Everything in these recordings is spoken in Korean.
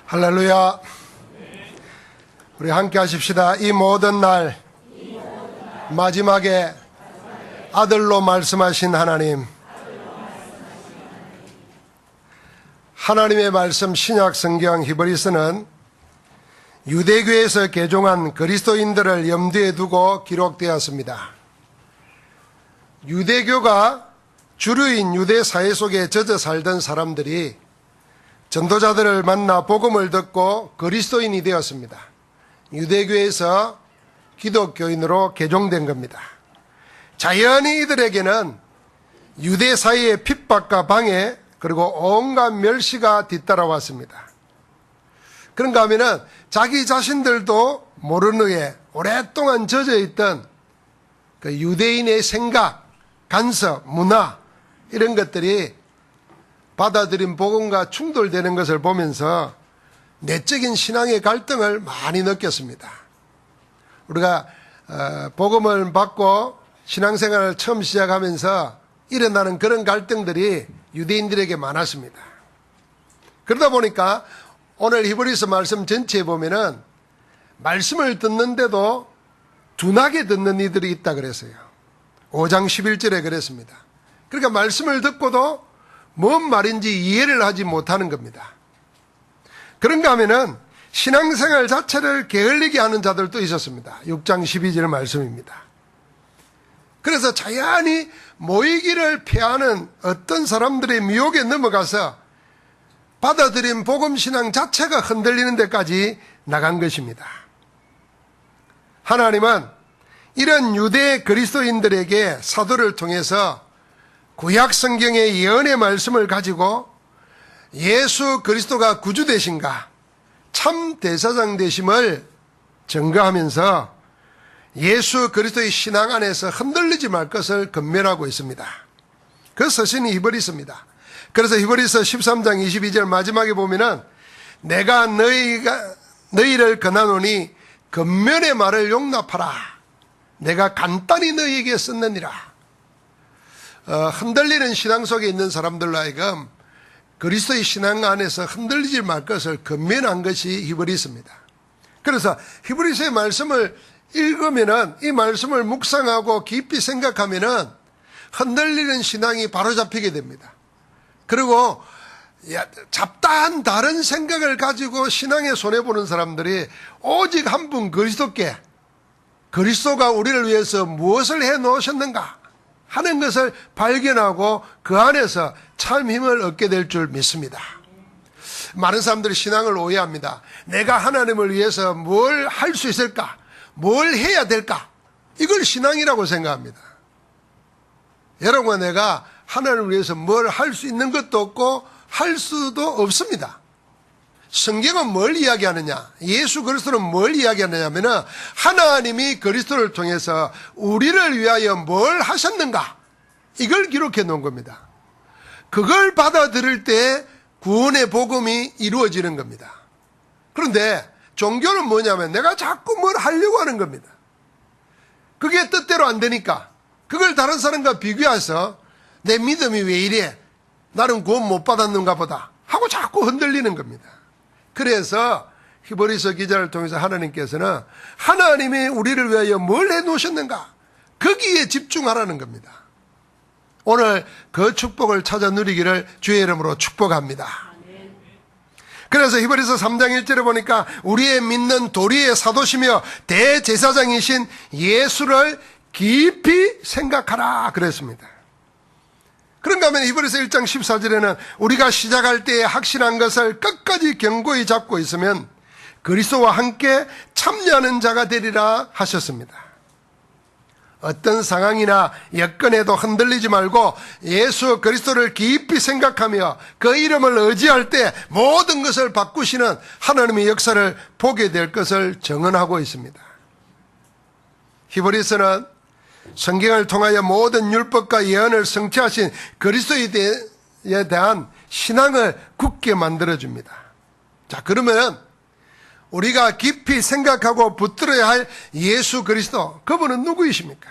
할렐루야. 우리 함께 하십시다. 이 모든 날 마지막에 아들로 말씀하신 하나님, 하나님의 말씀 신약 성경 히브리서는 유대교에서 개종한 그리스도인들을 염두에 두고 기록되었습니다. 유대교가 주류인 유대 사회 속에 젖어 살던 사람들이 전도자들을 만나 복음을 듣고 그리스도인이 되었습니다. 유대교에서 기독교인으로 개종된 겁니다. 자연히 이들에게는 유대 사회의 핍박과 방해 그리고 온갖 멸시가 뒤따라왔습니다. 그런가 하면은 자기 자신들도 모르는 후에 오랫동안 젖어 있던 그 유대인의 생각, 간섭, 문화 이런 것들이 받아들인 복음과 충돌되는 것을 보면서 내적인 신앙의 갈등을 많이 느꼈습니다. 우리가 복음을 받고 신앙생활을 처음 시작하면서 일어나는 그런 갈등들이 유대인들에게 많았습니다. 그러다 보니까 오늘 히브리서 말씀 전체에 보면은 말씀을 듣는데도 둔하게 듣는 이들이 있다 그랬어요. 5장 11절에 그랬습니다. 그러니까 말씀을 듣고도 뭔 말인지 이해를 하지 못하는 겁니다. 그런가 하면은 신앙생활 자체를 게을리게 하는 자들도 있었습니다. 6장 12절 말씀입니다. 그래서 자연히 모이기를 피하는 어떤 사람들의 미혹에 넘어가서 받아들인 복음신앙 자체가 흔들리는 데까지 나간 것입니다. 하나님은 이런 유대 그리스도인들에게 사도를 통해서 구약 성경의 예언의 말씀을 가지고 예수 그리스도가 구주 되신가, 참 대사장 되심을 증거하면서 예수 그리스도의 신앙 안에서 흔들리지 말 것을 권면하고 있습니다. 그 서신이 히브리서입니다. 그래서 히브리서 13장 22절 마지막에 보면은 내가 너희를 권하노니 권면의 말을 용납하라. 내가 간단히 너희에게 썼느니라. 흔들리는 신앙 속에 있는 사람들로 하여금 그리스도의 신앙 안에서 흔들리지 말 것을 권면한 것이 히브리서입니다. 그래서 히브리서의 말씀을 읽으면은, 이 말씀을 묵상하고 깊이 생각하면은 흔들리는 신앙이 바로잡히게 됩니다. 그리고 잡다한 다른 생각을 가지고 신앙에 손해보는 사람들이 오직 한 분 그리스도께, 그리스도가 우리를 위해서 무엇을 해놓으셨는가 하는 것을 발견하고 그 안에서 참 힘을 얻게 될 줄 믿습니다. 많은 사람들이 신앙을 오해합니다. 내가 하나님을 위해서 뭘 할 수 있을까? 뭘 해야 될까? 이걸 신앙이라고 생각합니다. 여러분과 내가 하나님을 위해서 뭘 할 수 있는 것도 없고 할 수도 없습니다. 성경은 뭘 이야기하느냐? 예수 그리스도는 뭘 이야기하느냐 하면은 하나님이 그리스도를 통해서 우리를 위하여 뭘 하셨는가? 이걸 기록해 놓은 겁니다. 그걸 받아들일 때 구원의 복음이 이루어지는 겁니다. 그런데 종교는 뭐냐면 내가 자꾸 뭘 하려고 하는 겁니다. 그게 뜻대로 안 되니까 그걸 다른 사람과 비교해서 내 믿음이 왜 이래? 나는 구원 못 받았는가 보다 하고 자꾸 흔들리는 겁니다. 그래서 히브리서 기자를 통해서 하나님께서는 하나님이 우리를 위하여 뭘 해놓으셨는가? 거기에 집중하라는 겁니다. 오늘 그 축복을 찾아 누리기를 주의 이름으로 축복합니다. 그래서 히브리서 3장 1절에 보니까 우리의 믿는 도리의 사도시며 대제사장이신 예수를 깊이 생각하라 그랬습니다. 그런가 하면 히브리서 1장 14절에는 우리가 시작할 때에 확신한 것을 끝까지 견고히 잡고 있으면 그리스도와 함께 참여하는 자가 되리라 하셨습니다. 어떤 상황이나 여건에도 흔들리지 말고 예수 그리스도를 깊이 생각하며 그 이름을 의지할 때 모든 것을 바꾸시는 하나님의 역사를 보게 될 것을 증언하고 있습니다. 히브리서는 성경을 통하여 모든 율법과 예언을 성취하신 그리스도에 대한 신앙을 굳게 만들어줍니다. 자, 그러면 우리가 깊이 생각하고 붙들어야 할 예수 그리스도, 그분은 누구이십니까?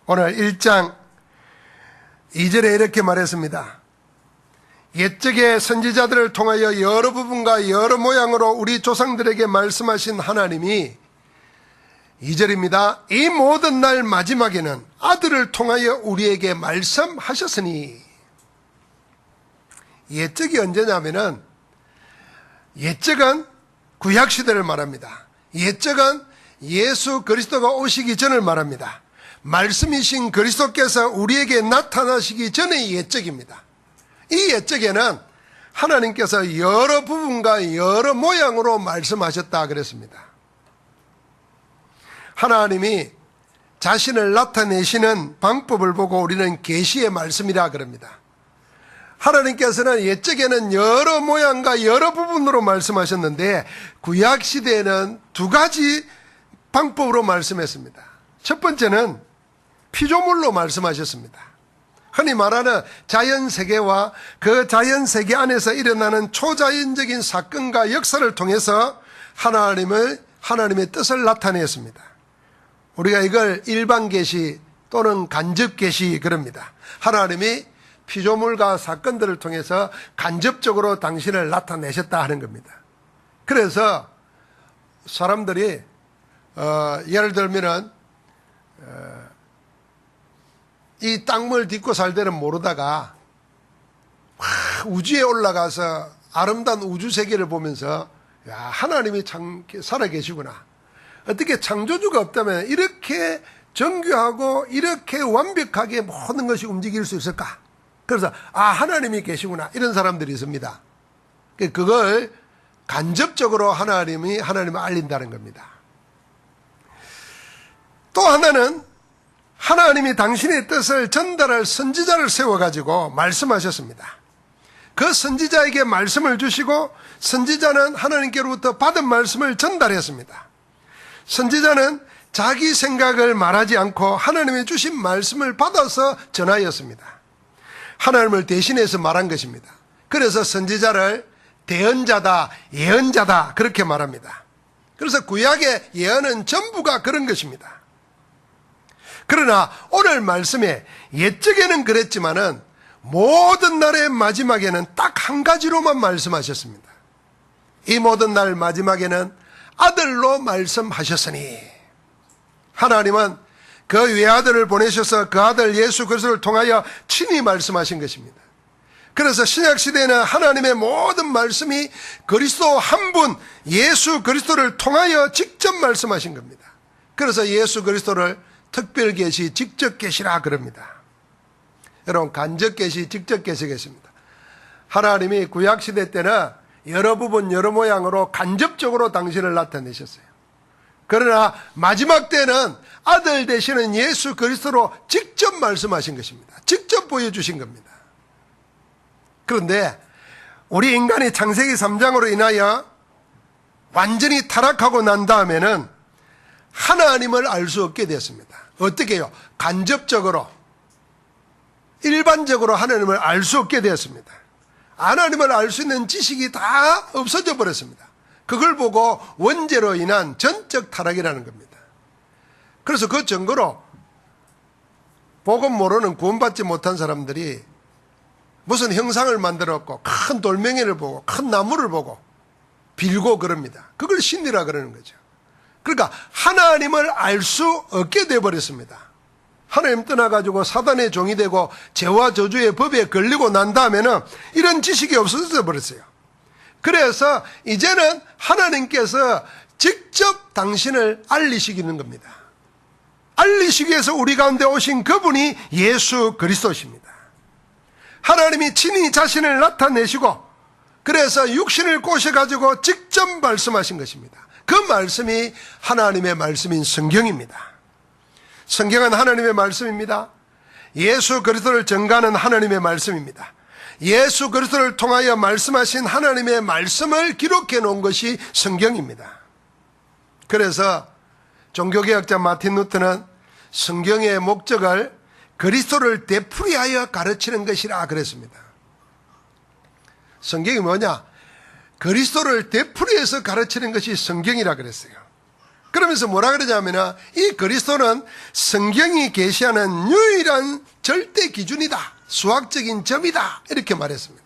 오늘 1장 2절에 이렇게 말했습니다. 옛적의 선지자들을 통하여 여러 부분과 여러 모양으로 우리 조상들에게 말씀하신 하나님이 2절입니다. 이 모든 날 마지막에는 아들을 통하여 우리에게 말씀하셨으니. 옛적이 언제냐면은 옛적은 구약시대를 말합니다. 옛적은 예수 그리스도가 오시기 전을 말합니다. 말씀이신 그리스도께서 우리에게 나타나시기 전의 옛적입니다. 이 옛적에는 하나님께서 여러 부분과 여러 모양으로 말씀하셨다 그랬습니다. 하나님이 자신을 나타내시는 방법을 보고 우리는 계시의 말씀이라 그럽니다. 하나님께서는 옛적에는 여러 모양과 여러 부분으로 말씀하셨는데 구약시대에는 두 가지 방법으로 말씀했습니다. 첫 번째는 피조물로 말씀하셨습니다. 흔히 말하는 자연세계와 그 자연세계 안에서 일어나는 초자연적인 사건과 역사를 통해서 하나님의 뜻을 나타냈습니다. 우리가 이걸 일반계시 또는 간접계시 그럽니다. 하나님이 피조물과 사건들을 통해서 간접적으로 당신을 나타내셨다 하는 겁니다. 그래서 사람들이 예를 들면은 이 땅을 딛고 살 때는 모르다가 우주에 올라가서 아름다운 우주 세계를 보면서 야, 하나님이 살아 계시구나. 어떻게 창조주가 없다면 이렇게 정교하고 이렇게 완벽하게 모든 것이 움직일 수 있을까? 그래서 하나님이 계시구나 이런 사람들이 있습니다. 그걸 간접적으로 하나님을 알린다는 겁니다. 또 하나는 하나님이 당신의 뜻을 전달할 선지자를 세워가지고 말씀하셨습니다. 그 선지자에게 말씀을 주시고 선지자는 하나님께로부터 받은 말씀을 전달했습니다. 선지자는 자기 생각을 말하지 않고 하나님이 주신 말씀을 받아서 전하였습니다. 하나님을 대신해서 말한 것입니다. 그래서 선지자를 대언자다, 예언자다 그렇게 말합니다. 그래서 구약의 예언은 전부가 그런 것입니다. 그러나 오늘 말씀에 옛적에는 그랬지만은 모든 날의 마지막에는 딱 한 가지로만 말씀하셨습니다. 이 모든 날 마지막에는 아들로 말씀하셨으니 하나님은 그 외아들을 보내셔서 그 아들 예수 그리스도를 통하여 친히 말씀하신 것입니다. 그래서 신약시대에는 하나님의 모든 말씀이 그리스도 한 분 예수 그리스도를 통하여 직접 말씀하신 겁니다. 그래서 예수 그리스도를 특별계시, 직접계시라 그럽니다. 여러분 간접계시, 직접계시겠습니다. 하나님이 구약시대 때는 여러 부분 여러 모양으로 간접적으로 당신을 나타내셨어요. 그러나 마지막 때는 아들 되시는 예수 그리스도로 직접 말씀하신 것입니다. 직접 보여주신 겁니다. 그런데 우리 인간이 창세기 3장으로 인하여 완전히 타락하고 난 다음에는 하나님을 알 수 없게 됐습니다. 어떻게 해요? 간접적으로 일반적으로 하나님을 알 수 없게 되었습니다. 하나님을 알 수 있는 지식이 다 없어져 버렸습니다. 그걸 보고 원죄로 인한 전적 타락이라는 겁니다. 그래서 그 증거로 복음 모르는 구원받지 못한 사람들이 무슨 형상을 만들었고 큰 돌멩이를 보고 큰 나무를 보고 빌고 그럽니다. 그걸 신이라 그러는 거죠. 그러니까 하나님을 알 수 없게 되어버렸습니다. 하나님 떠나가지고 사단의 종이 되고 죄와 저주의 법에 걸리고 난 다음에는 이런 지식이 없어져 버렸어요. 그래서 이제는 하나님께서 직접 당신을 알리시기는 겁니다. 알리시기 위해서 우리 가운데 오신 그분이 예수 그리스도십니다. 하나님이 친히 자신을 나타내시고 그래서 육신을 꼬셔가지고 직접 말씀하신 것입니다. 그 말씀이 하나님의 말씀인 성경입니다. 성경은 하나님의 말씀입니다. 예수 그리스도를 전가하는 하나님의 말씀입니다. 예수 그리스도를 통하여 말씀하신 하나님의 말씀을 기록해 놓은 것이 성경입니다. 그래서 종교개혁자 마틴 루터는 성경의 목적을 그리스도를 되풀이하여 가르치는 것이라 그랬습니다. 성경이 뭐냐? 그리스도를 되풀이해서 가르치는 것이 성경이라 그랬어요. 그러면서 뭐라 그러냐면 이 그리스도는 성경이 계시하는 유일한 절대 기준이다. 수학적인 점이다. 이렇게 말했습니다.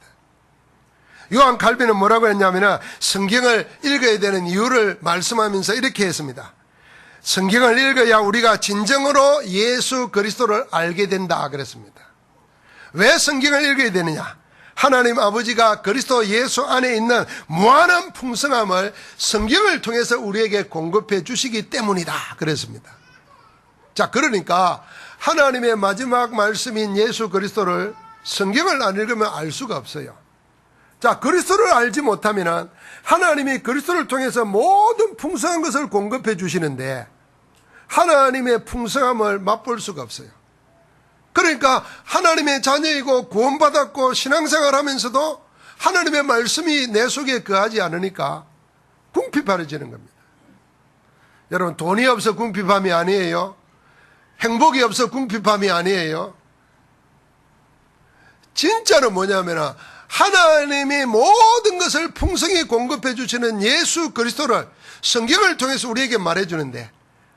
요한 칼빈은 뭐라고 했냐면 성경을 읽어야 되는 이유를 말씀하면서 이렇게 했습니다. 성경을 읽어야 우리가 진정으로 예수 그리스도를 알게 된다 그랬습니다. 왜 성경을 읽어야 되느냐? 하나님 아버지가 그리스도 예수 안에 있는 무한한 풍성함을 성경을 통해서 우리에게 공급해 주시기 때문이다 그랬습니다. 자, 그러니까 하나님의 마지막 말씀인 예수 그리스도를 성경을 안 읽으면 알 수가 없어요. 자, 그리스도를 알지 못하면 하나님이 그리스도를 통해서 모든 풍성한 것을 공급해 주시는데 하나님의 풍성함을 맛볼 수가 없어요. 그러니까 하나님의 자녀이고 구원받았고 신앙생활 하면서도 하나님의 말씀이 내 속에 거하지 않으니까 궁핍해지는 겁니다. 여러분, 돈이 없어 궁핍함이 아니에요. 행복이 없어 궁핍함이 아니에요. 진짜로 뭐냐면 하나님이 모든 것을 풍성히 공급해 주시는 예수 그리스도를 성경을 통해서 우리에게 말해주는데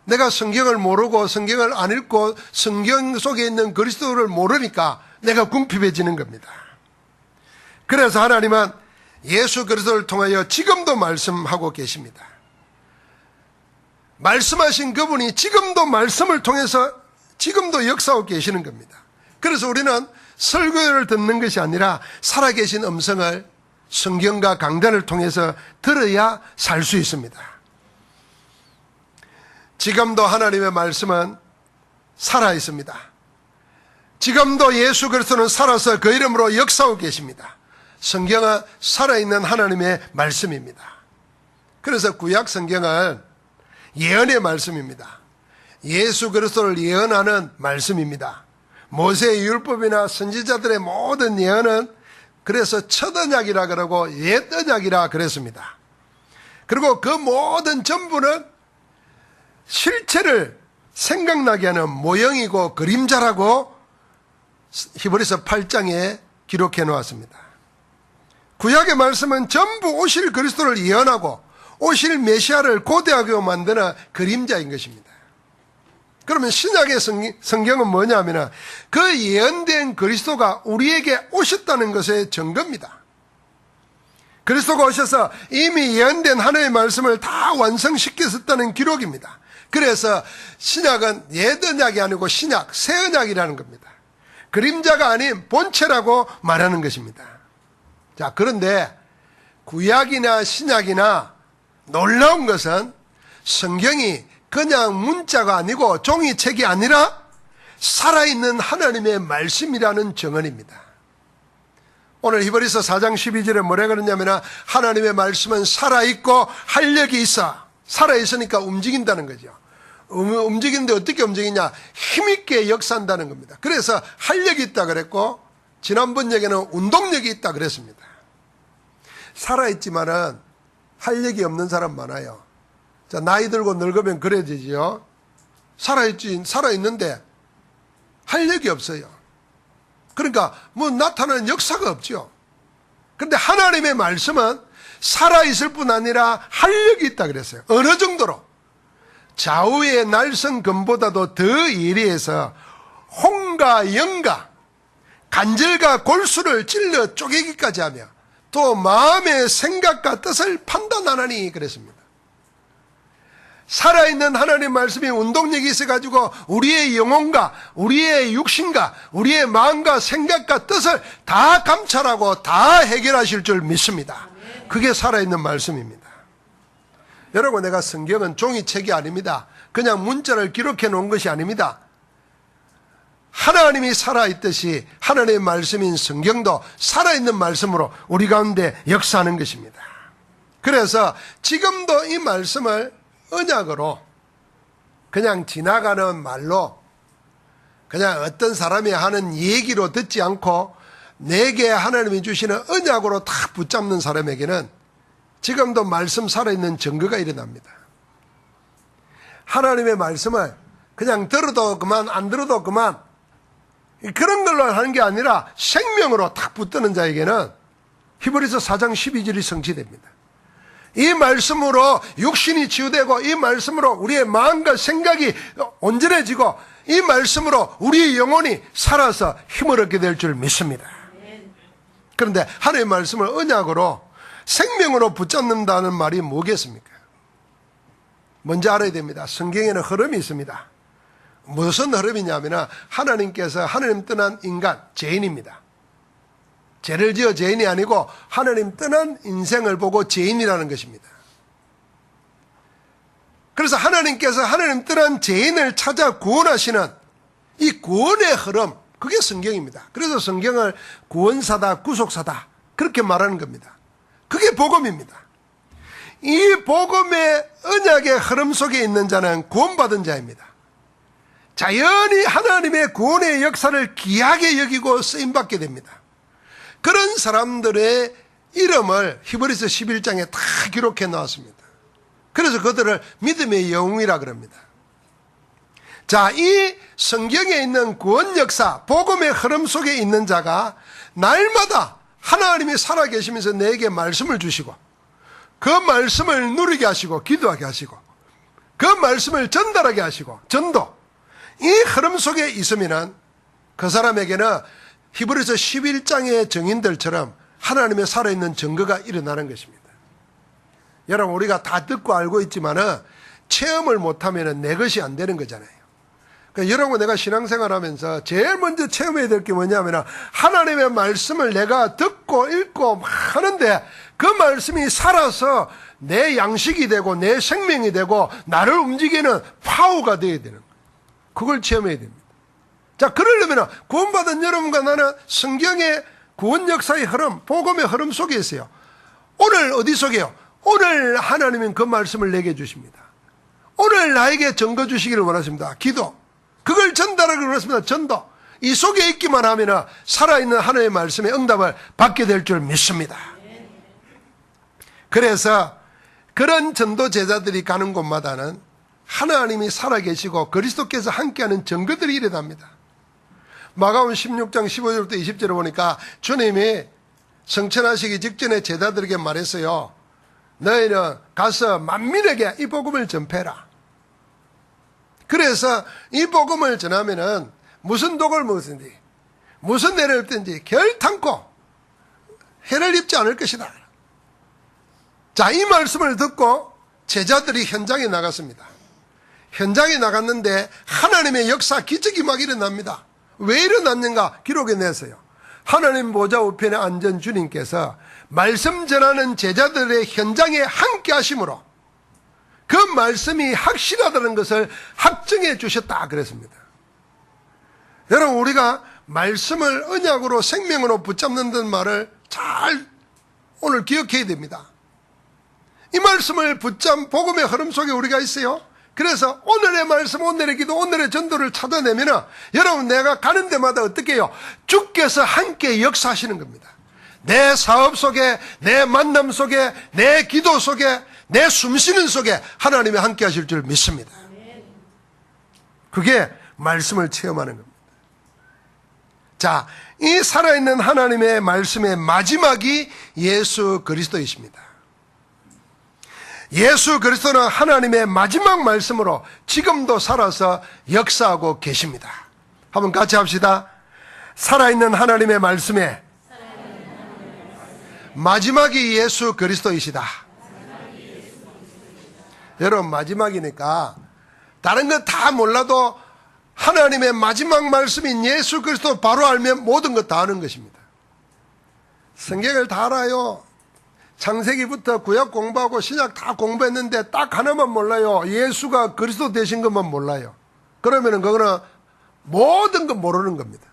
내가 성경을 모르고 성경을 안 읽고 성경 속에 있는 그리스도를 모르니까 내가 궁핍해지는 겁니다. 그래서 하나님은 예수 그리스도를 통하여 지금도 말씀하고 계십니다. 말씀하신 그분이 지금도 말씀을 통해서 지금도 역사하고 계시는 겁니다. 그래서 우리는 설교를 듣는 것이 아니라 살아계신 음성을 성경과 강단을 통해서 들어야 살 수 있습니다. 지금도 하나님의 말씀은 살아있습니다. 지금도 예수 그리스도는 살아서 그 이름으로 역사하고 계십니다. 성경은 살아있는 하나님의 말씀입니다. 그래서 구약 성경은 예언의 말씀입니다. 예수 그리스도를 예언하는 말씀입니다. 모세의 율법이나 선지자들의 모든 예언은 그래서 첫 언약이라 그러고 옛 언약이라 그랬습니다. 그리고 그 모든 전부는 실체를 생각나게 하는 모형이고 그림자라고 히브리서 8장에 기록해 놓았습니다. 구약의 말씀은 전부 오실 그리스도를 예언하고 오실 메시아를 고대하게 만드는 그림자인 것입니다. 그러면 신약의 성경은 뭐냐면 그 예언된 그리스도가 우리에게 오셨다는 것의 증거입니다. 그리스도가 오셔서 이미 예언된 하나님의 말씀을 다 완성시켰었다는 기록입니다. 그래서 신약은 옛 언약이 아니고 신약, 새 언약이라는 겁니다. 그림자가 아닌 본체라고 말하는 것입니다. 자, 그런데 구약이나 신약이나 놀라운 것은 성경이 그냥 문자가 아니고 종이책이 아니라 살아있는 하나님의 말씀이라는 증언입니다. 오늘 히브리서 4장 12절에 뭐라 그러냐면 하나님의 말씀은 살아있고 활력이 있어. 살아있으니까 움직인다는 거죠. 움직이는데 어떻게 움직이냐? 힘있게 역사한다는 겁니다. 그래서 활력이 있다 그랬고 지난번 얘기는 운동력이 있다 그랬습니다. 살아있지만은 활력이 없는 사람 많아요. 자, 나이 들고 늙으면 그래지죠. 살아있는데 활력이 없어요. 그러니까 뭐 나타나는 역사가 없죠. 그런데 하나님의 말씀은 살아있을 뿐 아니라 활력이 있다 그랬어요. 어느 정도로? 좌우의 날성금보다도 더 예리해서 홍과 영과 관절과 골수를 찔러 쪼개기까지 하며 또 마음의 생각과 뜻을 판단하나니 그랬습니다. 살아있는 하나님의 말씀이 운동력이 있어가지고 우리의 영혼과 우리의 육신과 우리의 마음과 생각과 뜻을 다 감찰하고 다 해결하실 줄 믿습니다. 그게 살아있는 말씀입니다. 여러분, 내가 성경은 종이책이 아닙니다. 그냥 문자를 기록해 놓은 것이 아닙니다. 하나님이 살아있듯이 하나님의 말씀인 성경도 살아있는 말씀으로 우리 가운데 역사하는 것입니다. 그래서 지금도 이 말씀을 언약으로 그냥 지나가는 말로 그냥 어떤 사람이 하는 얘기로 듣지 않고 내게 하나님이 주시는 언약으로 딱 붙잡는 사람에게는 지금도 말씀 살아있는 증거가 일어납니다. 하나님의 말씀을 그냥 들어도 그만 안 들어도 그만 그런 걸로 하는 게 아니라 생명으로 딱 붙드는 자에게는 히브리서 4장 12절이 성취됩니다. 이 말씀으로 육신이 치유되고 이 말씀으로 우리의 마음과 생각이 온전해지고 이 말씀으로 우리의 영혼이 살아서 힘을 얻게 될 줄 믿습니다. 그런데 하나님의 말씀을 언약으로 생명으로 붙잡는다는 말이 뭐겠습니까? 먼저 알아야 됩니다. 성경에는 흐름이 있습니다. 무슨 흐름이냐면 하나님께서 하나님 떠난 인간, 죄인입니다. 죄를 지어 죄인이 아니고 하나님 떠난 인생을 보고 죄인이라는 것입니다. 그래서 하나님께서 하나님 떠난 죄인을 찾아 구원하시는 이 구원의 흐름, 그게 성경입니다. 그래서 성경을 구원사다, 구속사다 그렇게 말하는 겁니다. 그게 복음입니다. 이 복음의 언약의 흐름 속에 있는 자는 구원받은 자입니다. 자연히 하나님의 구원의 역사를 귀하게 여기고 쓰임받게 됩니다. 그런 사람들의 이름을 히브리서 11장에 다 기록해 놓았습니다. 그래서 그들을 믿음의 영웅이라 그럽니다. 자, 이 성경에 있는 구원 역사, 복음의 흐름 속에 있는 자가 날마다 하나님이 살아계시면서 내게 말씀을 주시고 그 말씀을 누리게 하시고 기도하게 하시고 그 말씀을 전달하게 하시고 전도, 이 흐름 속에 있으면 그 사람에게는 히브리서 11장의 증인들처럼 하나님의 살아있는 증거가 일어나는 것입니다. 여러분, 우리가 다 듣고 알고 있지만은 체험을 못하면 내 것이 안 되는 거잖아요. 그러니까 여러분, 내가 신앙생활하면서 제일 먼저 체험해야 될 게 뭐냐면 하나님의 말씀을 내가 듣고 읽고 하는데 그 말씀이 살아서 내 양식이 되고 내 생명이 되고 나를 움직이는 파워가 되어야 되는 거예요. 그걸 체험해야 됩니다. 자, 그러려면 구원받은 여러분과 나는 성경의 구원 역사의 흐름, 복음의 흐름 속에 있어요. 오늘 어디 속에요? 오늘 하나님은 그 말씀을 내게 주십니다. 오늘 나에게 증거 주시기를 원하십니다. 기도. 그걸 전달하기를 원하십니다. 전도. 이 속에 있기만 하면 살아있는 하나님의 말씀의 응답을 받게 될 줄 믿습니다. 그래서 그런 전도 제자들이 가는 곳마다는 하나님이 살아계시고 그리스도께서 함께하는 증거들이 일어납니다. 마가복음 16장 15절부터 20절에 보니까 주님이 성천하시기 직전에 제자들에게 말했어요. 너희는 가서 만민에게 이 복음을 전폐라. 그래서 이 복음을 전하면은 무슨 독을 먹든지 무슨 해를 입든지 결탄코 해를 입지 않을 것이다. 자, 이 말씀을 듣고 제자들이 현장에 나갔습니다. 현장에 나갔는데 하나님의 역사 기적이 막 일어납니다. 왜 일어났는가 기록에 냈어요. 하나님 보좌 우편에 앉은 주님께서 말씀 전하는 제자들의 현장에 함께 하심으로 그 말씀이 확실하다는 것을 확증해 주셨다 그랬습니다. 여러분, 우리가 말씀을 언약으로 생명으로 붙잡는다는 말을 잘 오늘 기억해야 됩니다. 이 말씀을 붙잡은 복음의 흐름 속에 우리가 있어요. 그래서 오늘의 말씀, 오늘의 기도, 오늘의 전도를 찾아내면 여러분, 내가 가는 데마다 어떻게 해요? 주께서 함께 역사하시는 겁니다. 내 사업 속에, 내 만남 속에, 내 기도 속에, 내 숨쉬는 속에 하나님이 함께 하실 줄 믿습니다. 그게 말씀을 체험하는 겁니다. 자, 이 살아있는 하나님의 말씀의 마지막이 예수 그리스도이십니다. 예수 그리스도는 하나님의 마지막 말씀으로 지금도 살아서 역사하고 계십니다. 한번 같이 합시다. 살아있는 하나님의 말씀에 마지막이 예수 그리스도이시다. 여러분, 마지막이니까 다른 거 다 몰라도 하나님의 마지막 말씀인 예수 그리스도 바로 알면 모든 것 다 아는 것입니다. 성경을 다 알아요. 창세기부터 구약 공부하고 신약 다 공부했는데 딱 하나만 몰라요. 예수가 그리스도 되신 것만 몰라요. 그러면은 그거는 모든 것 모르는 겁니다.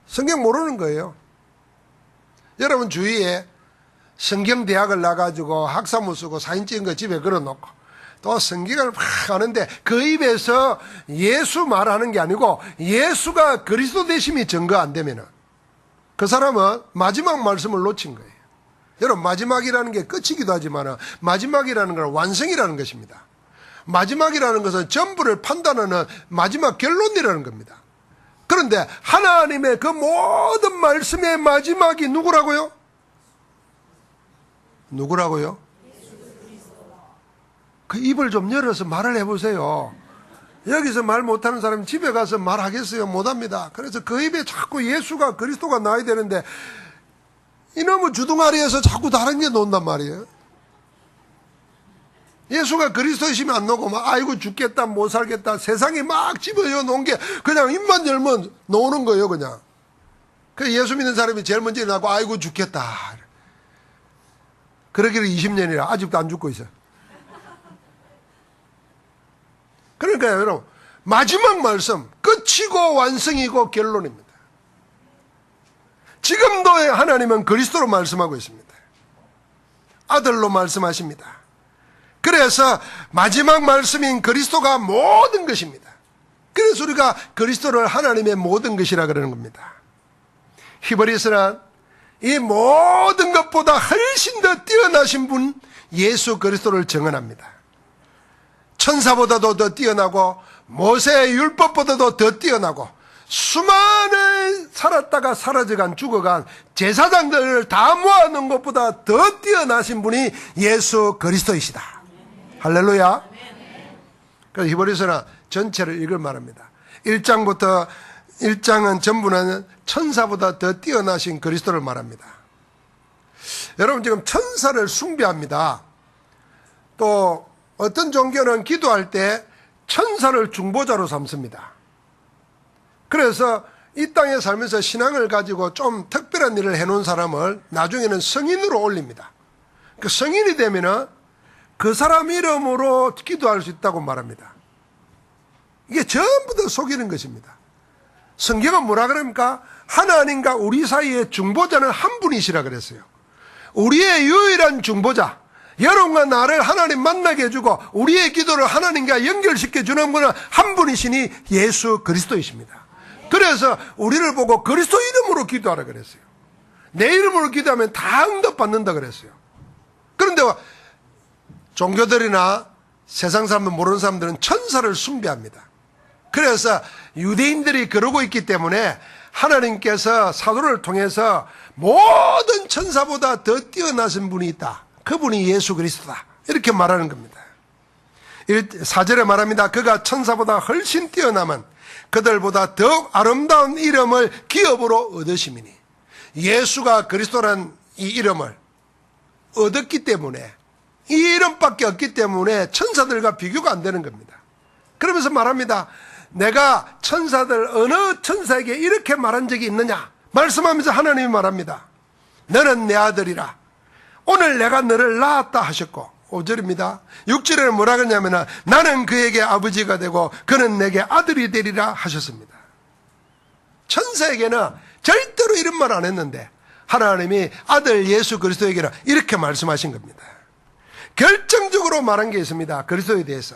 성경 모르는 거예요. 여러분 주위에 성경대학을 나가지고 학사모 쓰고 사진 찍은 거 집에 걸어놓고 또 성경을 막 하는데 그 입에서 예수 말하는 게 아니고 예수가 그리스도 되심이 증거 안 되면은 그 사람은 마지막 말씀을 놓친 거예요. 여러분, 마지막이라는 게 끝이기도 하지만 마지막이라는 건 완성이라는 것입니다. 마지막이라는 것은 전부를 판단하는 마지막 결론이라는 겁니다. 그런데 하나님의 그 모든 말씀의 마지막이 누구라고요? 누구라고요? 그 입을 좀 열어서 말을 해보세요. 여기서 말 못하는 사람이 집에 가서 말하겠어요? 못합니다. 그래서 그 입에 자꾸 예수가 그리스도가 나와야 되는데 이놈의 주둥아리에서 자꾸 다른 게 나온단 말이에요. 예수가 그리스도이시면 안 나오고 막 아이고 죽겠다 못 살겠다 세상에 막 집어여 놓은 게 그냥 입만 열면 나오는 거예요. 그냥. 그 예수 믿는 사람이 제일 먼저 일어나고 아이고 죽겠다. 그러기를 20년이라 아직도 안 죽고 있어요. 그러니까요, 여러분. 마지막 말씀, 끝이고 완성이고 결론입니다. 지금도 하나님은 그리스도로 말씀하고 있습니다. 아들로 말씀하십니다. 그래서 마지막 말씀인 그리스도가 모든 것입니다. 그래서 우리가 그리스도를 하나님의 모든 것이라 그러는 겁니다. 히브리서는 이 모든 것보다 훨씬 더 뛰어나신 분 예수 그리스도를 증언합니다. 천사보다도 더 뛰어나고 모세의 율법보다도 더 뛰어나고 수많은 살았다가 사라져간 죽어간 제사장들을 다 모아놓은 것보다 더 뛰어나신 분이 예수 그리스도이시다. 할렐루야. 그래서 히브리서는 전체를 읽을 말합니다. 1장은 전부는 천사보다 더 뛰어나신 그리스도를 말합니다. 여러분 지금 천사를 숭배합니다. 또 어떤 종교는 기도할 때 천사를 중보자로 삼습니다. 그래서 이 땅에 살면서 신앙을 가지고 좀 특별한 일을 해놓은 사람을 나중에는 성인으로 올립니다. 그 성인이 되면은 그 사람 이름으로 기도할 수 있다고 말합니다. 이게 전부 다 속이는 것입니다. 성경은 뭐라 그럽니까? 하나님과 우리 사이의 중보자는 한 분이시라 그랬어요. 우리의 유일한 중보자, 여러분과 나를 하나님 만나게 해주고 우리의 기도를 하나님과 연결시켜 주는 분은 한 분이시니 예수 그리스도이십니다. 그래서 우리를 보고 그리스도 이름으로 기도하라 그랬어요. 내 이름으로 기도하면 다 응답받는다 그랬어요. 그런데 종교들이나 세상 사람들 모르는 사람들은 천사를 숭배합니다. 그래서 유대인들이 그러고 있기 때문에 하나님께서 사도를 통해서 모든 천사보다 더 뛰어나신 분이 있다. 그분이 예수 그리스도다. 이렇게 말하는 겁니다. 4절에 말합니다. 그가 천사보다 훨씬 뛰어남은 그들보다 더욱 아름다운 이름을 기업으로 얻으심이니 예수가 그리스도란 이 이름을 얻었기 때문에 이 이름밖에 없기 때문에 천사들과 비교가 안 되는 겁니다. 그러면서 말합니다. 내가 천사들 어느 천사에게 이렇게 말한 적이 있느냐 말씀하면서 하나님이 말합니다. 너는 내 아들이라 오늘 내가 너를 낳았다 하셨고 5절입니다. 6절에는 뭐라 그러냐면 나는 그에게 아버지가 되고 그는 내게 아들이 되리라 하셨습니다. 천사에게는 절대로 이런 말 안 했는데 하나님이 아들 예수 그리스도에게는 이렇게 말씀하신 겁니다. 결정적으로 말한 게 있습니다. 그리스도에 대해서.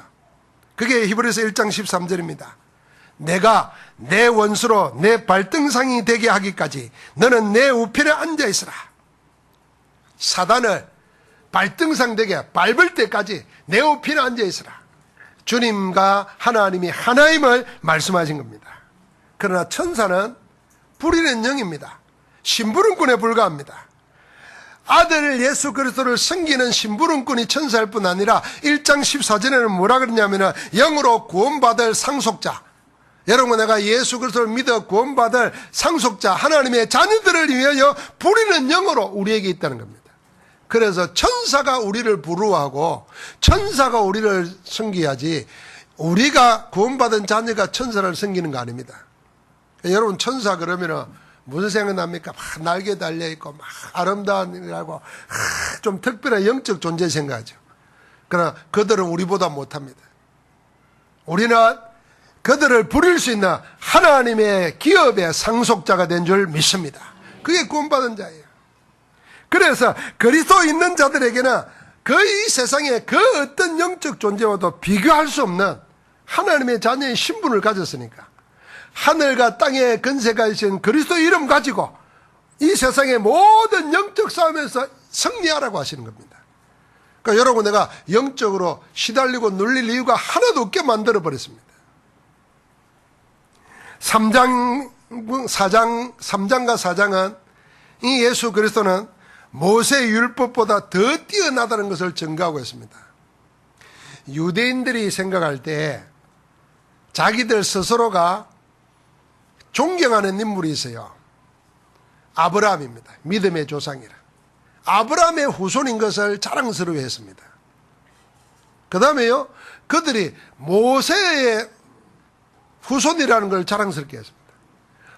그게 히브리서 1장 13절입니다. 내가 내 원수로 내 발등상이 되게 하기까지 너는 내 우편에 앉아 있으라. 사단을 발등상 되게 밟을 때까지 내 우편에 앉아 있으라. 주님과 하나님이 하나임을 말씀하신 겁니다. 그러나 천사는 불의는 영입니다. 심부름꾼에 불과합니다. 아들 예수 그리스도를 섬기는 심부름꾼이 천사일 뿐 아니라 1장 14절에는 뭐라 그러냐면 영으로 구원받을 상속자, 여러분 내가 예수 그리스도를 믿어 구원받을 상속자 하나님의 자녀들을 위하여 부리는 영으로 우리에게 있다는 겁니다. 그래서 천사가 우리를 부르하고 천사가 우리를 섬겨야지 우리가 구원받은 자녀가 천사를 섬기는 거 아닙니다. 여러분 천사 그러면은 무슨 생각납니까? 막 날개 달려있고 막 아름다운이라고 좀 특별한 영적 존재 생각하죠. 그러나 그들은 우리보다 못합니다. 우리는 그들을 부릴 수 있는 하나님의 기업의 상속자가 된 줄 믿습니다. 그게 구원받은 자예요. 그래서 그리스도 있는 자들에게는 이 세상의 그 어떤 영적 존재와도 비교할 수 없는 하나님의 자녀의 신분을 가졌으니까 하늘과 땅의 근세가 있으신 그리스도 이름 가지고 이 세상의 모든 영적 싸움에서 승리하라고 하시는 겁니다. 그러니까 여러분 내가 영적으로 시달리고 눌릴 이유가 하나도 없게 만들어버렸습니다. 3장과 4장은 이 예수 그리스도는 모세 율법보다 더 뛰어나다는 것을 증거하고 있습니다. 유대인들이 생각할 때 자기들 스스로가 존경하는 인물이 있어요. 아브라함입니다. 믿음의 조상이라. 아브라함의 후손인 것을 자랑스러워했습니다. 그 다음에요, 그들이 모세의 후손이라는 걸 자랑스럽게 했습니다.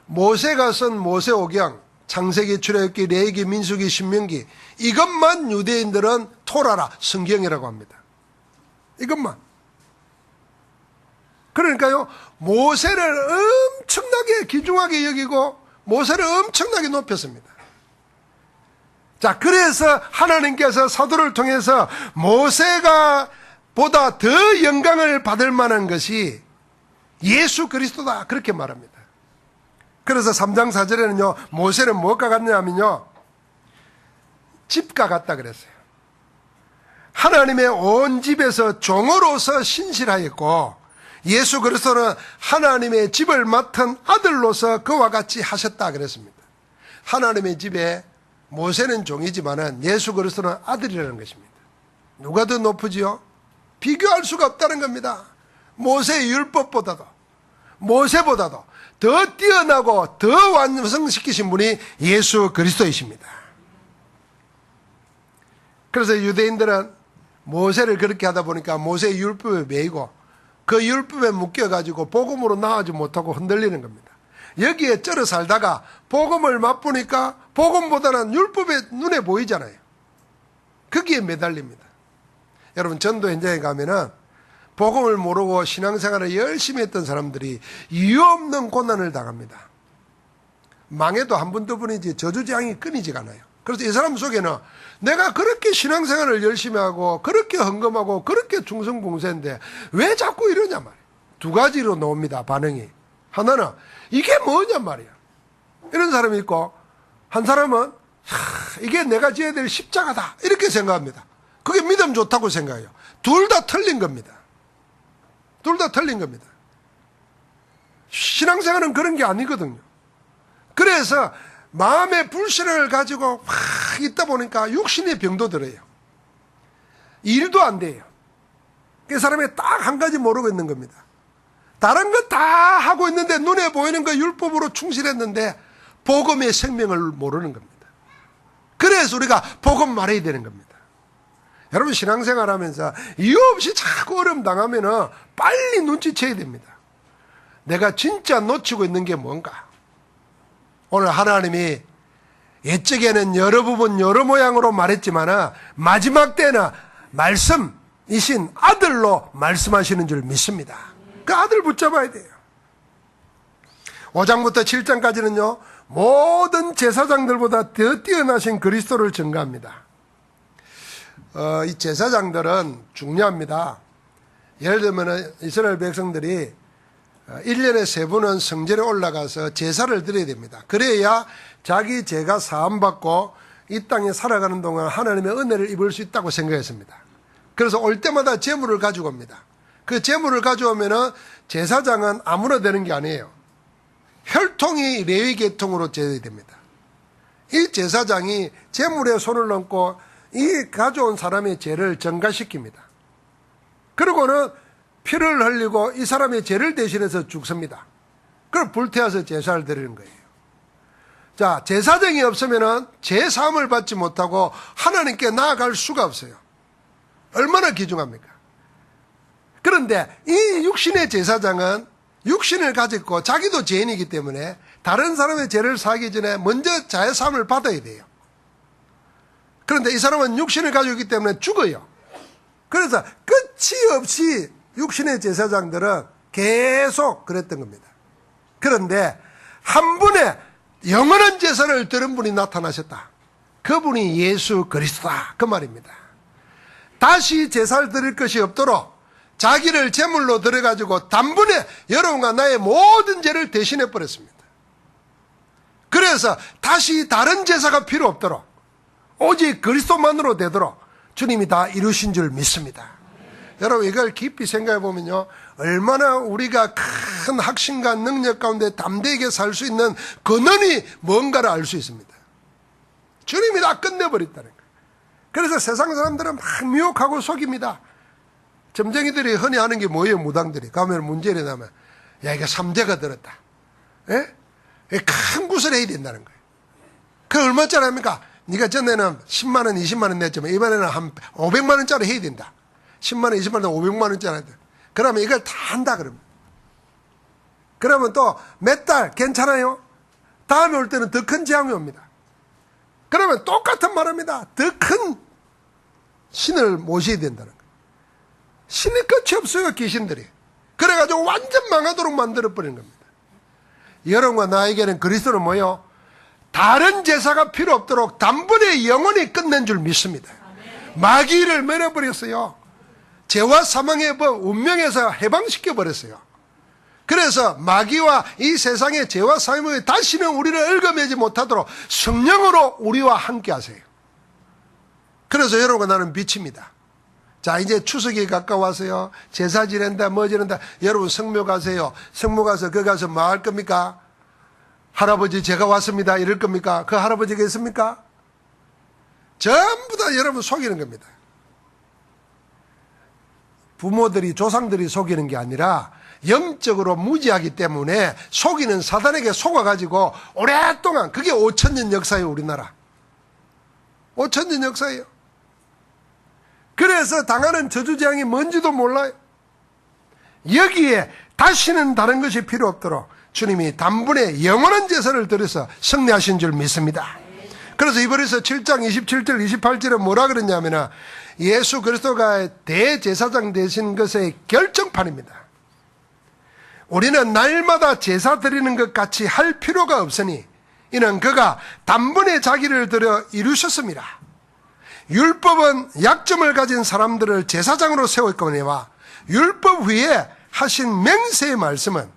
모세가 쓴 모세오경, 창세기, 출애굽기, 레위기, 민수기, 신명기, 이것만 유대인들은 토라라, 성경이라고 합니다. 이것만. 그러니까요, 모세를 엄청나게 귀중하게 여기고 모세를 엄청나게 높였습니다. 자, 그래서 하나님께서 사도를 통해서 모세가 보다 더 영광을 받을 만한 것이 예수 그리스도다, 그렇게 말합니다. 그래서 3장 4절에는요, 모세는 무엇과 같냐면요, 집과 같다 그랬어요. 하나님의 온 집에서 종으로서 신실하였고, 예수 그리스도는 하나님의 집을 맡은 아들로서 그와 같이 하셨다 그랬습니다. 하나님의 집에 모세는 종이지만은 예수 그리스도는 아들이라는 것입니다. 누가 더 높으지요? 비교할 수가 없다는 겁니다. 모세의 율법보다도, 모세보다도 더 뛰어나고 더 완성시키신 분이 예수 그리스도이십니다. 그래서 유대인들은 모세를 그렇게 하다 보니까 모세의 율법에 매이고 그 율법에 묶여가지고 복음으로 나아가지 못하고 흔들리는 겁니다. 여기에 쩔어 살다가 복음을 맛보니까 복음보다는 율법에 눈에 보이잖아요. 거기에 매달립니다. 여러분, 전도 현장에 가면은 복음을 모르고 신앙생활을 열심히 했던 사람들이 이유 없는 고난을 당합니다. 망해도 한 번 두 번이지 저주장이 끊이지가 않아요. 그래서 이 사람 속에는 내가 그렇게 신앙생활을 열심히 하고 그렇게 헌금하고 그렇게 충성봉사인데 왜 자꾸 이러냐 말이에요. 두 가지로 나옵니다, 반응이. 하나는 이게 뭐냐 말이야, 이런 사람이 있고, 한 사람은 이게 내가 지어야 될 십자가다, 이렇게 생각합니다. 그게 믿음 좋다고 생각해요. 둘 다 틀린 겁니다. 둘 다 틀린 겁니다. 신앙생활은 그런 게 아니거든요. 그래서 마음의 불신을 가지고 막 있다 보니까 육신의 병도 들어요. 일도 안 돼요. 그 사람이 딱 한 가지 모르고 있는 겁니다. 다른 거 다 하고 있는데 눈에 보이는 거 율법으로 충실했는데 복음의 생명을 모르는 겁니다. 그래서 우리가 복음 말해야 되는 겁니다. 여러분, 신앙생활 하면서 이유 없이 자꾸 어려움 당하면은 빨리 눈치채야 됩니다. 내가 진짜 놓치고 있는 게 뭔가. 오늘 하나님이 옛적에는 여러 부분 여러 모양으로 말했지만 마지막 때는 말씀이신 아들로 말씀하시는 줄 믿습니다. 그 아들 붙잡아야 돼요. 5장부터 7장까지는요, 모든 제사장들보다 더 뛰어나신 그리스도를 증거합니다. 이 제사장들은 중요합니다. 예를 들면 이스라엘 백성들이 1년에 3번은 성전에 올라가서 제사를 드려야 됩니다. 그래야 자기 죄가 사함받고 이 땅에 살아가는 동안 하나님의 은혜를 입을 수 있다고 생각했습니다. 그래서 올 때마다 제물을 가지고 옵니다. 그 제물을 가져오면은 제사장은 아무나 되는 게 아니에요. 혈통이 레위 계통으로 제어야 됩니다. 이 제사장이 제물에 손을 얹고 이 가져온 사람의 죄를 전가시킵니다. 그리고는 피를 흘리고 이 사람의 죄를 대신해서 죽습니다. 그걸 불태워서 제사를 드리는 거예요. 자, 제사장이 없으면은 죄 사함을 받지 못하고 하나님께 나아갈 수가 없어요. 얼마나 귀중합니까? 그런데 이 육신의 제사장은 육신을 가졌고 자기도 죄인이기 때문에 다른 사람의 죄를 사하기 전에 먼저 자의 사함을 받아야 돼요. 그런데 이 사람은 육신을 가지고 있기 때문에 죽어요. 그래서 끝이 없이 육신의 제사장들은 계속 그랬던 겁니다. 그런데 한 분의 영원한 제사를 들은 분이 나타나셨다. 그분이 예수 그리스도다, 그 말입니다. 다시 제사를 드릴 것이 없도록 자기를 제물로 들여가지고 단번에 여러분과 나의 모든 죄를 대신해 버렸습니다. 그래서 다시 다른 제사가 필요 없도록 오직 그리스도만으로 되도록 주님이 다 이루신 줄 믿습니다. 여러분, 이걸 깊이 생각해 보면요, 얼마나 우리가 큰 확신과 능력 가운데 담대하게 살 수 있는 근원이 뭔가를 알 수 있습니다. 주님이 다 끝내버렸다는 거예요. 그래서 세상 사람들은 막 미혹하고 속입니다. 점쟁이들이 흔히 하는 게 뭐예요? 무당들이 가면 문제 일어나면, 야, 이거 삼재가 들었다, 예? 큰 굿을 해야 된다는 거예요. 그 얼마짜리 합니까? 네가 전에는 10만 원, 20만 원 냈지만 이번에는 한 500만 원짜리 해야 된다. 10만 원, 20만 원, 500만 원짜리 해야 돼. 그러면 이걸 다 한다 그러면. 그러면 또 몇 달 괜찮아요? 다음에 올 때는 더 큰 재앙이 옵니다. 그러면 똑같은 말입니다. 더 큰 신을 모셔야 된다는 거예요. 신이 끝이 없어요, 귀신들이. 그래가지고 완전 망하도록 만들어버리는 겁니다. 여러분과 나에게는 그리스도는 뭐요? 다른 제사가 필요 없도록 단번에 영원히 끝낸 줄 믿습니다. 마귀를 밀어버렸어요. 죄와 사망의 법, 운명에서 해방시켜버렸어요. 그래서 마귀와 이 세상의 죄와 사망이 다시는 우리를 얽어매지 못하도록 성령으로 우리와 함께 하세요. 그래서 여러분과 나는 빛입니다. 자, 이제 추석이 가까워서요. 제사 지낸다, 뭐 지낸다. 여러분 성묘 가세요. 성묘 가서 거기 가서 뭐 할 겁니까? 할아버지 제가 왔습니다. 이럴 겁니까? 그 할아버지가 있습니까? 전부 다 여러분 속이는 겁니다. 부모들이, 조상들이 속이는 게 아니라 영적으로 무지하기 때문에 속이는 사단에게 속아가지고 오랫동안, 그게 5,000년 역사예요, 우리나라. 5,000년 역사예요. 그래서 당하는 저주재앙이 뭔지도 몰라요. 여기에 다시는 다른 것이 필요 없도록 주님이 단번에 영원한 제사를 드려서 승리하신 줄 믿습니다. 그래서 이번에서 7장 27절 28절에 뭐라 그랬냐면 예수 그리스도가 대제사장 되신 것의 결정판입니다. 우리는 날마다 제사 드리는 것 같이 할 필요가 없으니 이는 그가 단번에 자기를 들여 이루셨습니다. 율법은 약점을 가진 사람들을 제사장으로 세웠거니와 율법 위에 하신 맹세의 말씀은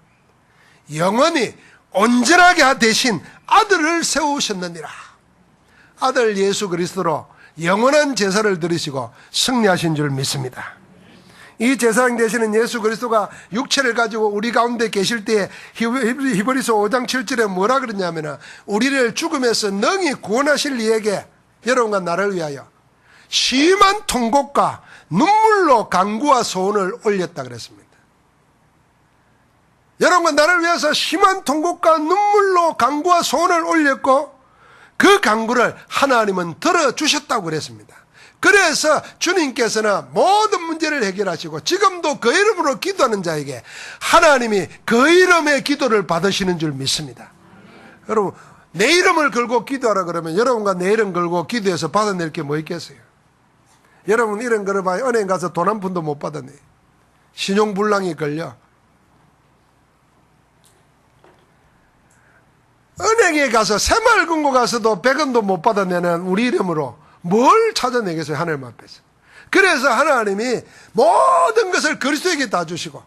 영원히 온전하게 대신 아들을 세우셨느니라. 아들 예수 그리스도로 영원한 제사를 드리시고 승리하신 줄 믿습니다. 이 제사장 되시는 예수 그리스도가 육체를 가지고 우리 가운데 계실 때에 히브리서 5장 7절에 뭐라 그러냐면 우리를 죽음에서 능히 구원하실 이에게 여러분과 나를 위하여 심한 통곡과 눈물로 간구와 소원을 올렸다 그랬습니다. 여러분과 나를 위해서 심한 통곡과 눈물로 간구와 소원을 올렸고 그 간구를 하나님은 들어주셨다고 그랬습니다. 그래서 주님께서는 모든 문제를 해결하시고 지금도 그 이름으로 기도하는 자에게 하나님이 그 이름의 기도를 받으시는 줄 믿습니다. 여러분, 내 이름을 걸고 기도하라 그러면 여러분과 내 이름 걸고 기도해서 받아낼 게 뭐 있겠어요? 여러분 이름 걸어봐야 은행 가서 돈 한 푼도 못 받아내. 신용불량이 걸려. 은행에 가서 새마을금고 가서도 100원도 못 받아내는 우리 이름으로 뭘 찾아내겠어요, 하나님 앞에서. 그래서 하나님이 모든 것을 그리스도에게 다 주시고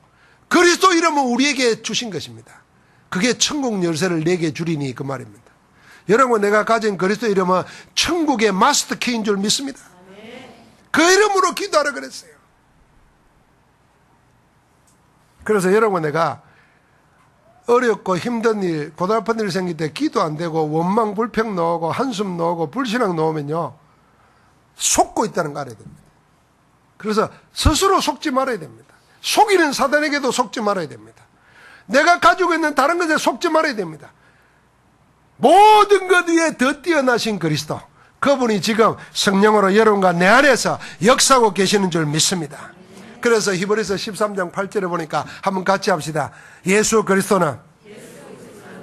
그리스도 이름은 우리에게 주신 것입니다. 그게 천국 열쇠를 내게 주리니 그 말입니다. 여러분, 내가 가진 그리스도 이름은 천국의 마스터 키인 줄 믿습니다. 그 이름으로 기도하라 그랬어요. 그래서 여러분, 내가 어렵고 힘든 일, 고달픈 일 생길 때 기도 안 되고 원망 불평 나오고 한숨 나오고 불신앙 나오면요 속고 있다는 거 알아야 됩니다. 그래서 스스로 속지 말아야 됩니다. 속이는 사단에게도 속지 말아야 됩니다. 내가 가지고 있는 다른 것에 속지 말아야 됩니다. 모든 것 위에 더 뛰어나신 그리스도, 그분이 지금 성령으로 여러분과 내 안에서 역사하고 계시는 줄 믿습니다. 그래서 히브리서 13장 8절에 보니까 한번 같이 합시다. 예수 그리스도는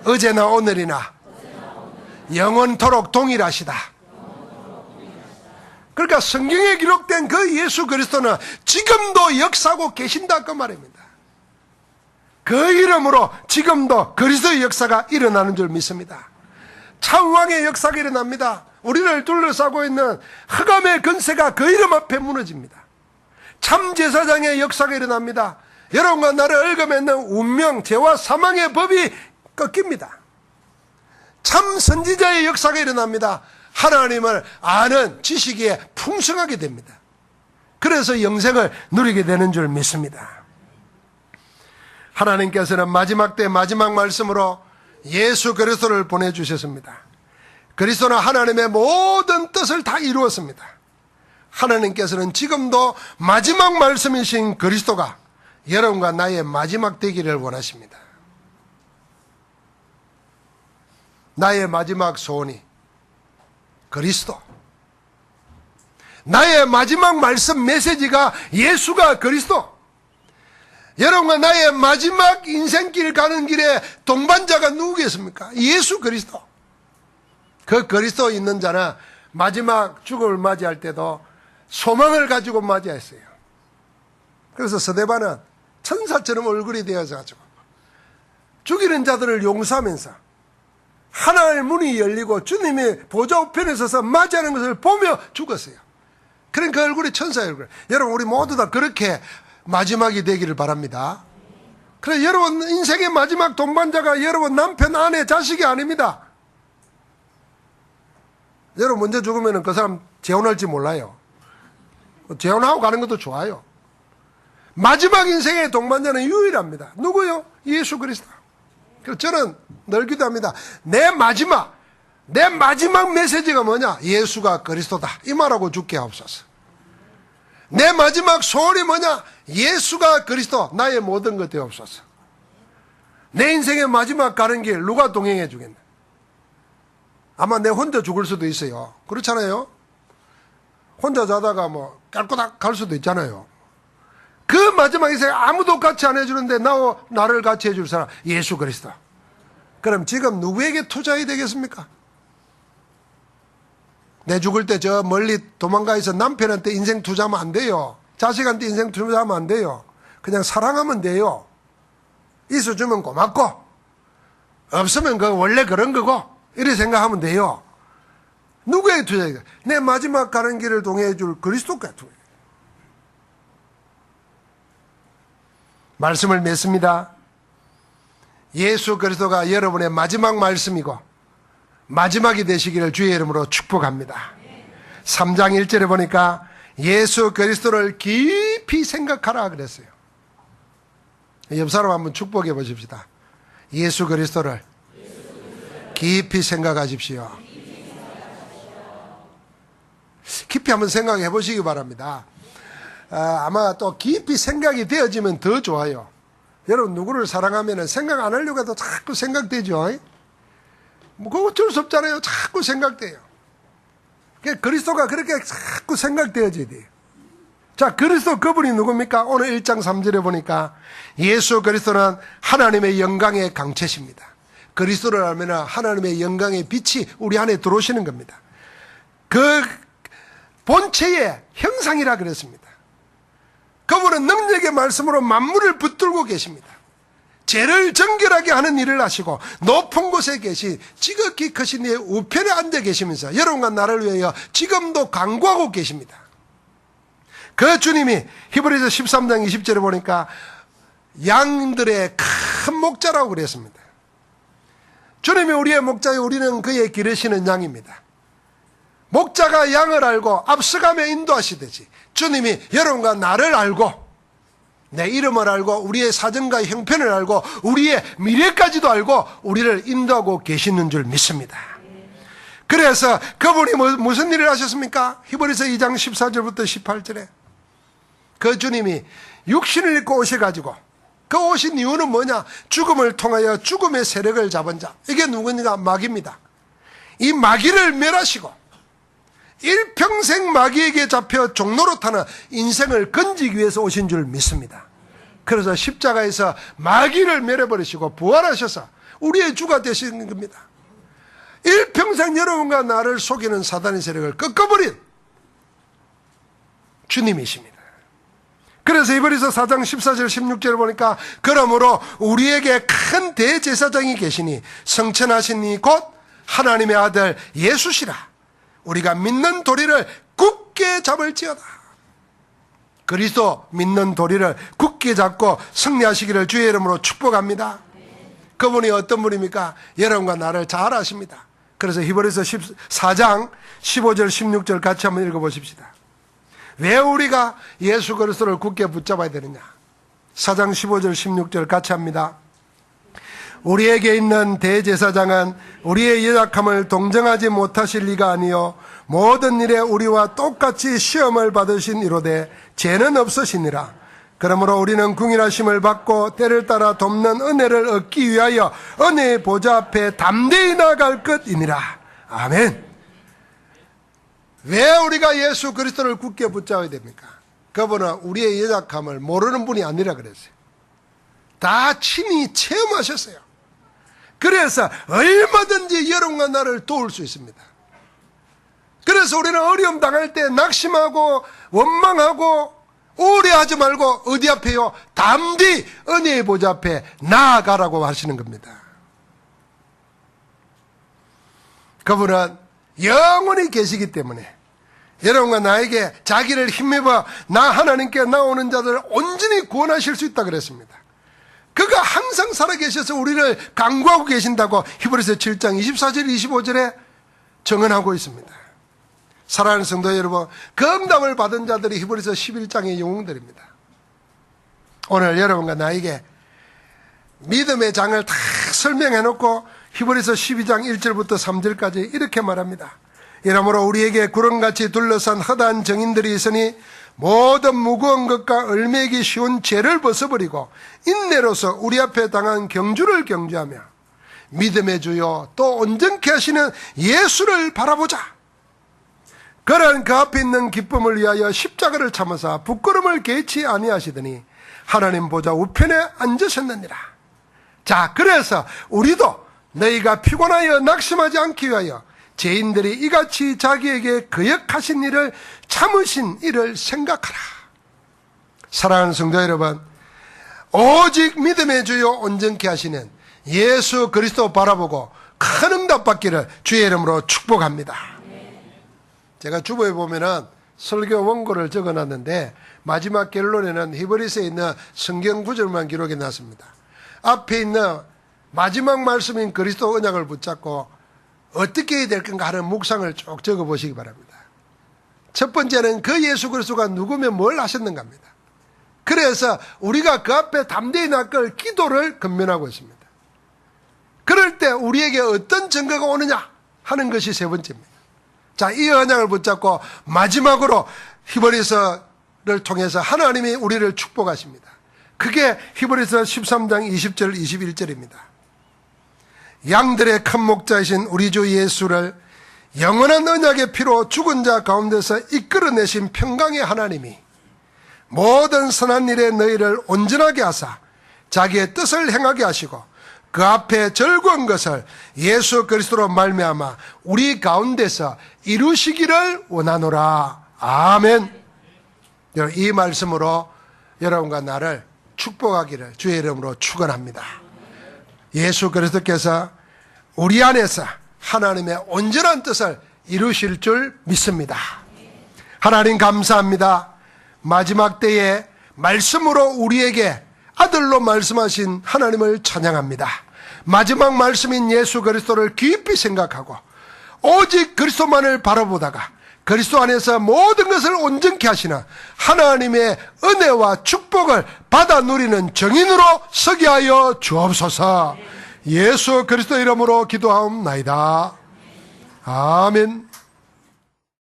어제나 오늘이나 영원토록 동일하시다. 그러니까 성경에 기록된 그 예수 그리스도는 지금도 역사하고 계신다 그 말입니다. 그 이름으로 지금도 그리스도의 역사가 일어나는 줄 믿습니다. 참왕의 역사가 일어납니다. 우리를 둘러싸고 있는 흑암의 근세가 그 이름 앞에 무너집니다. 참 제사장의 역사가 일어납니다. 여러분과 나를 얽어맺는 운명, 죄와 사망의 법이 꺾입니다. 참 선지자의 역사가 일어납니다. 하나님을 아는 지식이 풍성하게 됩니다. 그래서 영생을 누리게 되는 줄 믿습니다. 하나님께서는 마지막 때 마지막 말씀으로 예수 그리스도를 보내주셨습니다. 그리스도는 하나님의 모든 뜻을 다 이루었습니다. 하나님께서는 지금도 마지막 말씀이신 그리스도가 여러분과 나의 마지막 되기를 원하십니다. 나의 마지막 소원이 그리스도. 나의 마지막 말씀 메시지가 예수가 그리스도. 여러분과 나의 마지막 인생길 가는 길에 동반자가 누구겠습니까? 예수 그리스도. 그 그리스도 있는 자는 마지막 죽음을 맞이할 때도 소망을 가지고 맞이했어요. 그래서 스데반은 천사처럼 얼굴이 되어서 가지고 죽이는 자들을 용서하면서 하나의 문이 열리고 주님이 보좌 우편에 서서 맞이하는 것을 보며 죽었어요. 그러니까 그 얼굴이 천사의 얼굴. 여러분, 우리 모두 다 그렇게 마지막이 되기를 바랍니다. 그래, 여러분 인생의 마지막 동반자가 여러분 남편, 아내, 자식이 아닙니다. 여러분 먼저 죽으면 그 사람 재혼할지 몰라요. 재혼하고 가는 것도 좋아요. 마지막 인생의 동반자는 유일합니다. 누구요? 예수 그리스도. 그래서 저는 늘 기도합니다. 내 마지막 메시지가 뭐냐? 예수가 그리스도다. 이 말하고 죽게 하옵소서. 내 마지막 소원이 뭐냐? 예수가 그리스도, 나의 모든 것 되옵소서. 내 인생의 마지막 가는 길 누가 동행해 주겠나? 아마 내 혼자 죽을 수도 있어요. 그렇잖아요. 혼자 자다가 뭐 깔꼬닥 갈 수도 있잖아요. 그 마지막 인생에 아무도 같이 안 해주는데 나를 같이 해줄 사람 예수 그리스도. 그럼 지금 누구에게 투자해야 되겠습니까? 내 죽을 때 저 멀리 도망가서 남편한테 인생 투자하면 안 돼요. 자식한테 인생 투자하면 안 돼요. 그냥 사랑하면 돼요. 있어주면 고맙고 없으면 그 원래 그런 거고 이렇게 생각하면 돼요. 누구에게 투자해야 돼? 내 마지막 가는 길을 동행해 줄 그리스도께 투자해야 돼. 말씀을 맺습니다. 예수 그리스도가 여러분의 마지막 말씀이고 마지막이 되시기를 주의 이름으로 축복합니다. 3장 1절에 보니까 예수 그리스도를 깊이 생각하라 그랬어요. 옆 사람 한번 축복해 보십시다. 예수 그리스도를 깊이 생각하십시오. 깊이 한번 생각해 보시기 바랍니다. 아마 또 깊이 생각이 되어지면 더 좋아요. 여러분 누구를 사랑하면 생각 안 하려고 해도 자꾸 생각되죠. 뭐 그거 어쩔 수 없잖아요. 자꾸 생각돼요. 그리스도가 그렇게 자꾸 생각되어져야 돼요. 자, 그리스도 그분이 누굽니까? 오늘 1장 3절에 보니까 예수 그리스도는 하나님의 영광의 강체십니다. 그리스도를 알면 하나님의 영광의 빛이 우리 안에 들어오시는 겁니다. 그 본체의 형상이라 그랬습니다. 그분은 능력의 말씀으로 만물을 붙들고 계십니다. 죄를 정결하게 하는 일을 하시고 높은 곳에 계신 지극히 크신 이의 우편에 앉아 계시면서 여러분과 나를 위하여 지금도 간구하고 계십니다. 그 주님이 히브리서 13장 20절에 보니까 양들의 큰 목자라고 그랬습니다. 주님이 우리의 목자요 우리는 그의 기르시는 양입니다. 목자가 양을 알고 앞서가며 인도하시듯이 주님이 여러분과 나를 알고 내 이름을 알고 우리의 사정과 형편을 알고 우리의 미래까지도 알고 우리를 인도하고 계시는 줄 믿습니다. 그래서 그분이 무슨 일을 하셨습니까? 히브리서 2장 14절부터 18절에 그 주님이 육신을 입고 오셔가지고 그 오신 이유는 뭐냐? 죽음을 통하여 죽음의 세력을 잡은 자, 이게 누구냐? 마귀입니다. 이 마귀를 멸하시고 일평생 마귀에게 잡혀 종로로 타는 인생을 건지기 위해서 오신 줄 믿습니다. 그래서 십자가에서 마귀를 멸해버리시고 부활하셔서 우리의 주가 되시는 겁니다. 일평생 여러분과 나를 속이는 사단의 세력을 꺾어버린 주님이십니다. 그래서 히브리서 4장 14절 16절을 보니까 그러므로 우리에게 큰 대제사장이 계시니 성천하신 이 곧 하나님의 아들 예수시라. 우리가 믿는 도리를 굳게 잡을지어다. 그리스도 믿는 도리를 굳게 잡고 승리하시기를 주의 이름으로 축복합니다. 그분이 어떤 분입니까? 여러분과 나를 잘 아십니다. 그래서 히브리서 4장 15절 16절 같이 한번 읽어보십시다. 왜 우리가 예수 그리스도를 굳게 붙잡아야 되느냐? 4장 15절 16절 같이 합니다. 우리에게 있는 대제사장은 우리의 연약함을 동정하지 못하실 리가 아니요 모든 일에 우리와 똑같이 시험을 받으신 이로되 죄는 없으시니라. 그러므로 우리는 긍휼하심을 받고 때를 따라 돕는 은혜를 얻기 위하여 은혜의 보좌 앞에 담대히 나아갈 것이니라. 아멘. 왜 우리가 예수 그리스도를 굳게 붙잡아야 됩니까? 그분은 우리의 연약함을 모르는 분이 아니라 그랬어요. 다 친히 체험하셨어요. 그래서 얼마든지 여러분과 나를 도울 수 있습니다. 그래서 우리는 어려움 당할 때 낙심하고 원망하고 우려하지 말고 어디 앞에요? 담대히 은혜의 보좌 앞에 나아가라고 하시는 겁니다. 그분은 영원히 계시기 때문에 여러분과 나에게 자기를 힘입어 나 하나님께 나오는 자들을 온전히 구원하실 수 있다 그랬습니다. 그가 항상 살아계셔서 우리를 강구하고 계신다고 히브리서 7장 24절 25절에 정언하고 있습니다. 사랑하는 성도 여러분, 그 응답을 받은 자들이 히브리서 11장의 영웅들입니다. 오늘 여러분과 나에게 믿음의 장을 다 설명해 놓고 히브리서 12장 1절부터 3절까지 이렇게 말합니다. 이러므로 우리에게 구름같이 둘러싼 허다한 정인들이 있으니 모든 무거운 것과 얼매기 쉬운 죄를 벗어버리고 인내로서 우리 앞에 당한 경주를 경주하며 믿음의 주요 또 온전케 하시는 예수를 바라보자. 그런 그 앞에 있는 기쁨을 위하여 십자가를 참으사 부끄러움을 개치 아니하시더니 하나님 보좌 우편에 앉으셨느니라. 자, 그래서 우리도 너희가 피곤하여 낙심하지 않기 위하여 죄인들이 이같이 자기에게 거역하신 일을 참으신 일을 생각하라. 사랑하는 성도 여러분, 오직 믿음의 주요 온전케 하시는 예수 그리스도 바라보고 큰 응답 받기를 주의 이름으로 축복합니다. 제가 주보에 보면은 설교 원고를 적어놨는데 마지막 결론에는 히브리서에 있는 성경 구절만 기록해 놨습니다. 앞에 있는 마지막 말씀인 그리스도 언약을 붙잡고 어떻게 해야 될 건가 하는 묵상을 쭉 적어보시기 바랍니다. 첫 번째는 그 예수 그리스도가 누구며 뭘 하셨는가 합니다. 그래서 우리가 그 앞에 담대히 나갈 기도를 건면하고 있습니다. 그럴 때 우리에게 어떤 증거가 오느냐 하는 것이 세 번째입니다. 자, 이 언약을 붙잡고 마지막으로 히브리서를 통해서 하나님이 우리를 축복하십니다. 그게 히브리서 13장 20절 21절입니다. 양들의 큰 목자이신 우리 주 예수를 영원한 언약의 피로 죽은 자 가운데서 이끌어내신 평강의 하나님이 모든 선한 일에 너희를 온전하게 하사 자기의 뜻을 행하게 하시고 그 앞에 절구한 것을 예수 그리스도로 말미암아 우리 가운데서 이루시기를 원하노라. 아멘. 이 말씀으로 여러분과 나를 축복하기를 주의 이름으로 축원합니다. 예수 그리스도께서 우리 안에서 하나님의 온전한 뜻을 이루실 줄 믿습니다. 하나님 감사합니다. 마지막 때에 말씀으로 우리에게 아들로 말씀하신 하나님을 찬양합니다. 마지막 말씀인 예수 그리스도를 깊이 생각하고 오직 그리스도만을 바라보다가 그리스도 안에서 모든 것을 온전케 하시는 하나님의 은혜와 축복을 받아 누리는 정인으로 서게 하여 주옵소서. 예수 그리스도 이름으로 기도하옵나이다. 아멘.